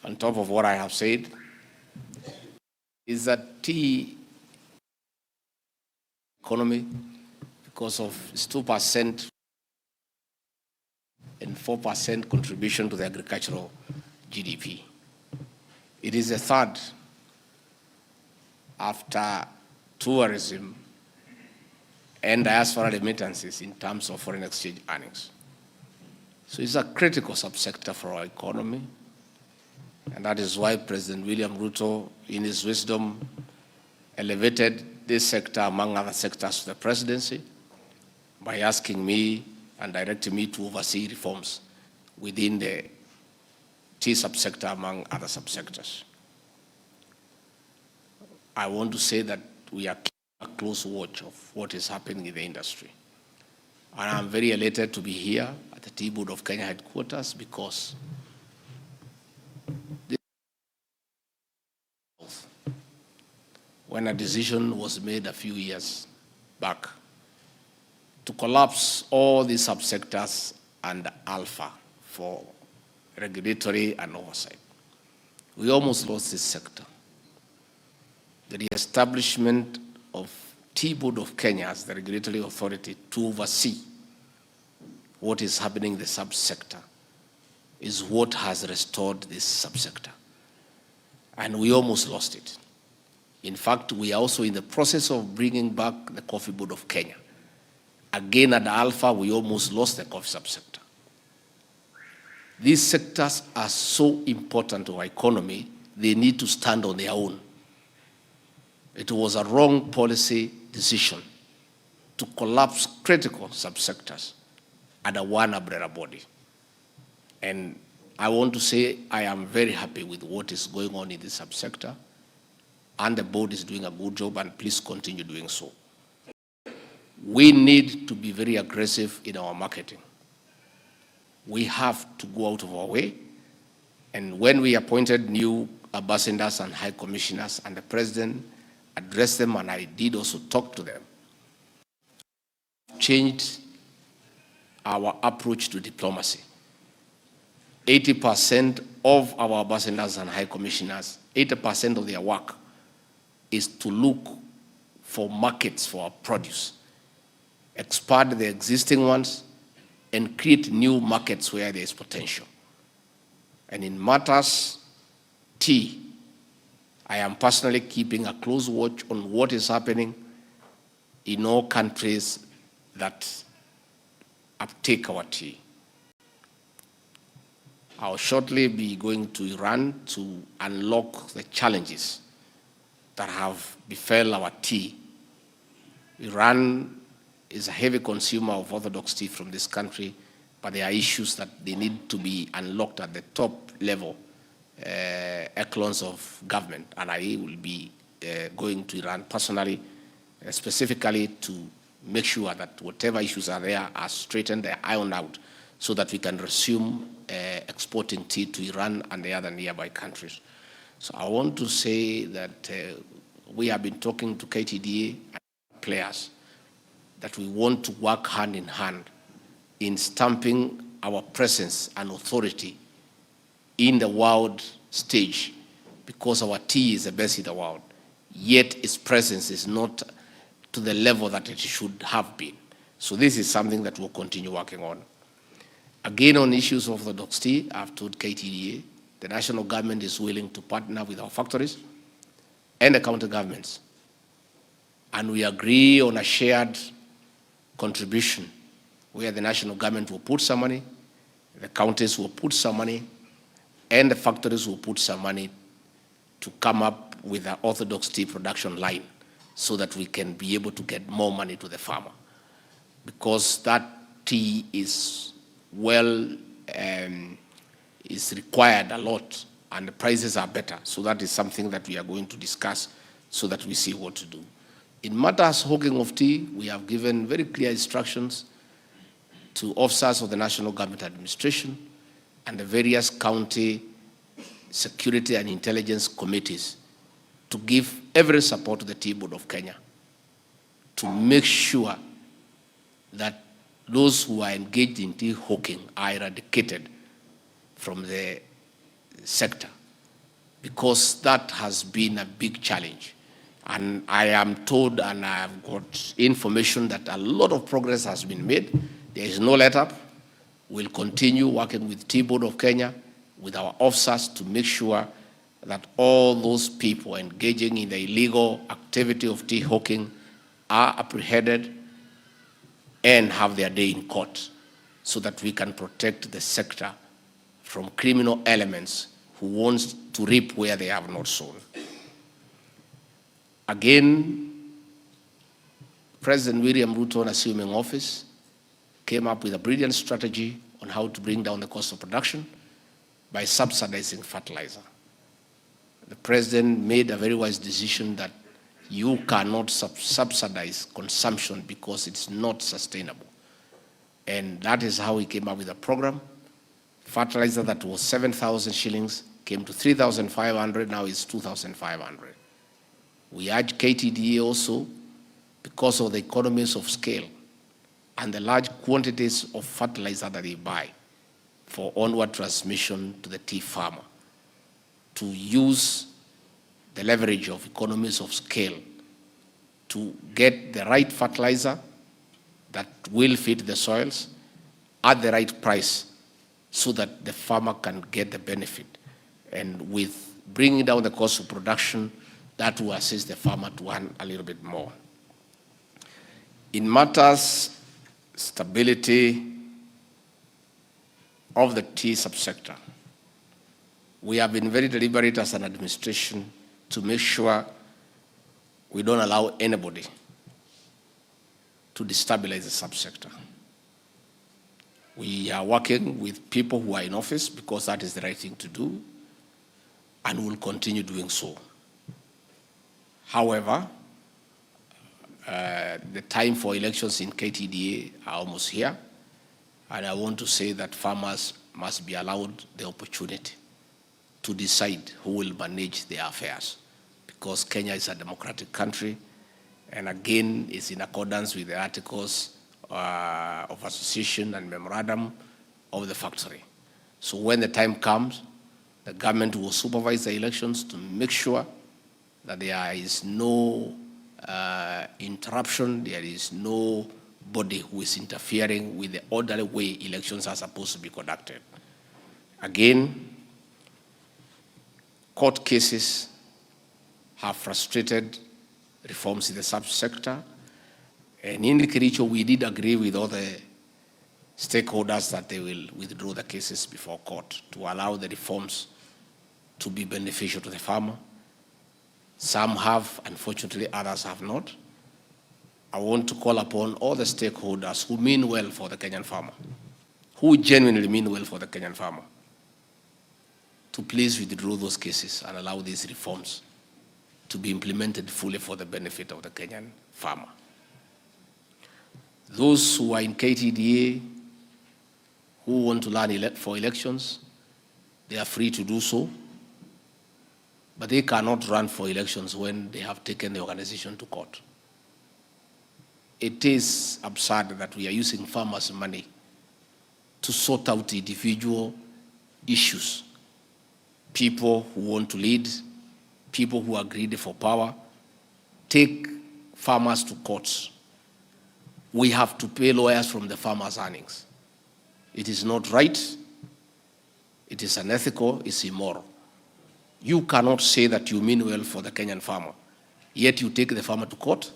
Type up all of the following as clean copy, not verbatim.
on top of what I have said, is that tea economy, because of its 2% and 4% contribution to the agricultural GDP. It is the third after tourism and diaspora remittances in terms of foreign exchange earnings. So it's a critical subsector for our economy, and that is why President William Ruto, in his wisdom, elevated this sector among other sectors to the presidency by asking me and directing me to oversee reforms within the tea subsector among other subsectors. I want to say that we are keeping a close watch of what is happening in the industry. And I'm very elated to be here at the Tea Board of Kenya headquarters because when a decision was made a few years back to collapse all these subsectors and alpha for regulatory and oversight, we almost lost this sector. The establishment of Tea Board of Kenya as the regulatory authority to oversee what is happening in the subsector is what has restored this subsector. And we almost lost it. In fact, we are also in the process of bringing back the Coffee Board of Kenya. Again, at the Alpha, we almost lost the coffee subsector. These sectors are so important to our economy, they need to stand on their own. It was a wrong policy decision to collapse critical subsectors under one umbrella body. And I want to say I am very happy with what is going on in this subsector, and the board is doing a good job, and please continue doing so. We need to be very aggressive in our marketing. We have to go out of our way, and when we appointed new ambassadors and high commissioners, and the president addressed them, and I did also talk to them, changed our approach to diplomacy. 80% of our ambassadors and high commissioners, 80% of their work is to look for markets for our produce, expand the existing ones, and create new markets where there is potential. And in matters tea, I am personally keeping a close watch on what is happening in all countries that uptake our tea. I'll shortly be going to Iran to unlock the challenges that have befell our tea. Iran is a heavy consumer of orthodox tea from this country, but there are issues that they need to be unlocked at the top level echelons of government, and I will be going to Iran personally, specifically to make sure that whatever issues are there are straightened, they're ironed out, so that we can resume exporting tea to Iran and the other nearby countries. So I want to say that we have been talking to KTDA and players that we want to work hand in hand in stamping our presence and authority in the world stage, because our tea is the best in the world, yet its presence is not to the level that it should have been. So this is something that we'll continue working on. Again, on issues of orthodox tea, I've told KTDA, the national government is willing to partner with our factories and the county governments. And we agree on a shared contribution where the national government will put some money, the counties will put some money, and the factories will put some money to come up with an orthodox tea production line so that we can be able to get more money to the farmer. Because that tea is is required a lot, and the prices are better. So that is something that we are going to discuss so that we see what to do. In matters hawking of tea, we have given very clear instructions to officers of the National Government Administration and the various county security and intelligence committees to give every support to the Tea Board of Kenya to make sure that those who are engaged in tea hawking are eradicated from the sector. because that has been a big challenge. And I am told, and I have got information, that a lot of progress has been made. There is no let-up. We'll continue working with T-Board of Kenya, with our officers, to make sure that all those people engaging in the illegal activity of tea hawking are apprehended and have their day in court, so that we can protect the sector from criminal elements who want to reap where they have not sown. Again, President William Ruto, assuming office, came up with a brilliant strategy on how to bring down the cost of production by subsidizing fertilizer. The president made a very wise decision that you cannot subsidize consumption because it's not sustainable. And that is how he came up with a program. Fertilizer that was 7,000 shillings came to 3,500, now it's 2,500. We urge KTDA also, because of the economies of scale and the large quantities of fertilizer that they buy for onward transmission to the tea farmer, to use the leverage of economies of scale to get the right fertilizer that will fit the soils at the right price, so that the farmer can get the benefit. And with bringing down the cost of production, that will assist the farmer to earn a little bit more. In matters stability of the tea subsector, we have been very deliberate as an administration to make sure we don't allow anybody to destabilize the subsector. We are working with people who are in office because that is the right thing to do, and will continue doing so. However, the time for elections in KTDA are almost here, and I want to say that farmers must be allowed the opportunity to decide who will manage their affairs, because Kenya is a democratic country, and again, it's in accordance with the articles of association and memorandum of the factory. So when the time comes, the government will supervise the elections to make sure that there is no interruption, there is nobody who is interfering with the orderly way elections are supposed to be conducted. Again, court cases have frustrated reforms in the subsector, and in Kericho we did agree with all the stakeholders that they will withdraw the cases before court to allow the reforms to be beneficial to the farmer. Some have, unfortunately, others have not. I want to call upon all the stakeholders who mean well for the Kenyan farmer, who genuinely mean well for the Kenyan farmer, to please withdraw those cases and allow these reforms to be implemented fully for the benefit of the Kenyan farmer. Those who are in KTDA who want to run for elections, they are free to do so, but they cannot run for elections when they have taken the organization to court. It is absurd that we are using farmers' money to sort out individual issues. People who want to lead, people who are greedy for power, take farmers to courts. We have to pay lawyers from the farmers' earnings. It is not right, it is unethical, it's immoral. You cannot say that you mean well for the Kenyan farmer, yet you take the farmer to court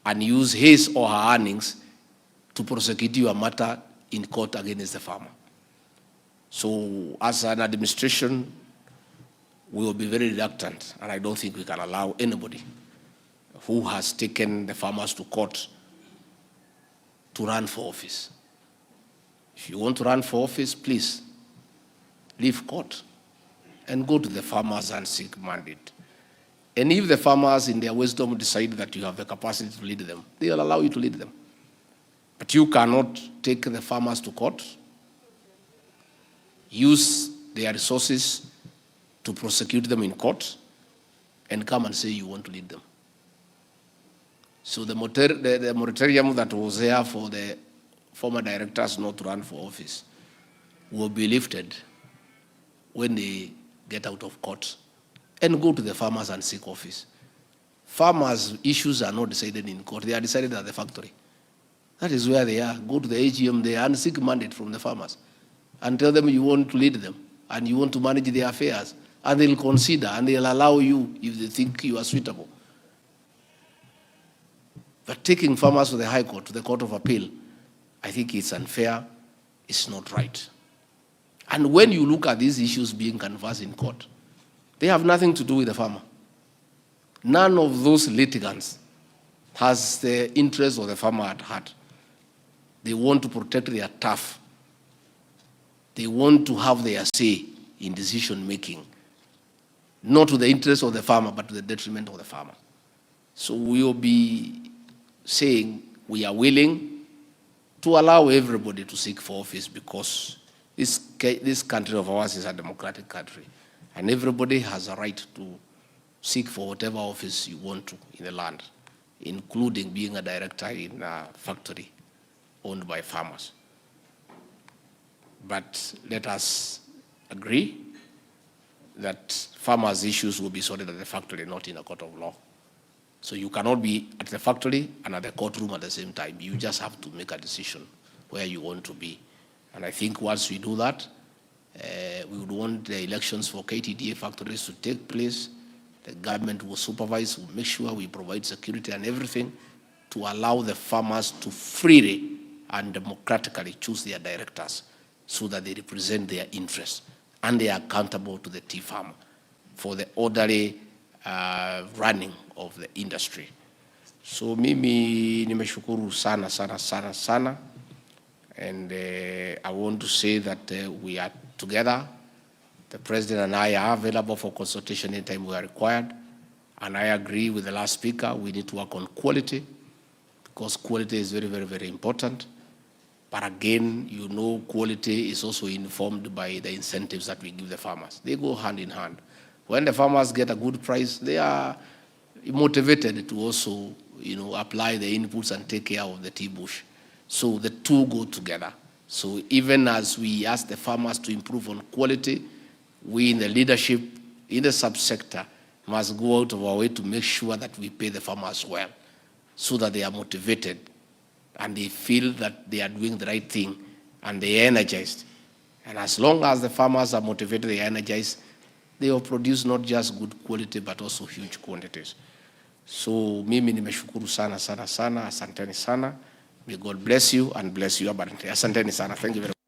and use his or her earnings to prosecute your matter in court against the farmer. So as an administration, we will be very reluctant, and I don't think we can allow anybody who has taken the farmers to court to run for office. If you want to run for office, please leave court and go to the farmers and seek mandate. And if the farmers in their wisdom decide that you have the capacity to lead them, they'll allow you to lead them. But you cannot take the farmers to court, use their resources to prosecute them in court, and come and say you want to lead them. So the moratorium that was there for the former directors not to run for office will be lifted when they get out of court and go to the farmers and seek office. Farmers' issues are not decided in court. They are decided at the factory. That is where they are. Go to the AGM there and seek mandate from the farmers and tell them you want to lead them and you want to manage their affairs. And they'll consider and they'll allow you if they think you are suitable. But taking farmers to the High Court, to the Court of Appeal, I think it's unfair, it's not right. And when you look at these issues being canvassed in court, they have nothing to do with the farmer. None of those litigants has the interest of the farmer at heart. They want to protect their turf. They want to have their say in decision making, not to the interest of the farmer, but to the detriment of the farmer. So we will be saying we are willing to allow everybody to seek for office because this country of ours is a democratic country, and everybody has a right to seek for whatever office you want to in the land, including being a director in a factory owned by farmers. But let us agree that farmers' issues will be sorted at the factory, not in a court of law. So you cannot be at the factory and at the courtroom at the same time. You just have to make a decision where you want to be. And I think once we do that, we would want the elections for KTDA factories to take place. The government will supervise, will make sure we provide security and everything to allow the farmers to freely and democratically choose their directors so that they represent their interests and they are accountable to the tea farmer for the orderly running of the industry. So mimi nimeshukuru sana sana sana sana, and I want to say that we are together. The President and I are available for consultation anytime we are required, and I agree with the last speaker, we need to work on quality because quality is very, very, very important. But again, you know, quality is also informed by the incentives that we give the farmers. They go hand in hand. When the farmers get a good price, they are motivated to also, you know, apply the inputs and take care of the tea bush. So the two go together. So even as we ask the farmers to improve on quality, we in the leadership, in the subsector, must go out of our way to make sure that we pay the farmers well so that they are motivated and they feel that they are doing the right thing and they are energized. And as long as the farmers are motivated, they are energized, they will produce not just good quality but also huge quantities. So mimi nimeshukuru sana sana sana, asanteni sana. May God bless you and bless you abundantly. Asanteni sana. Thank you very much.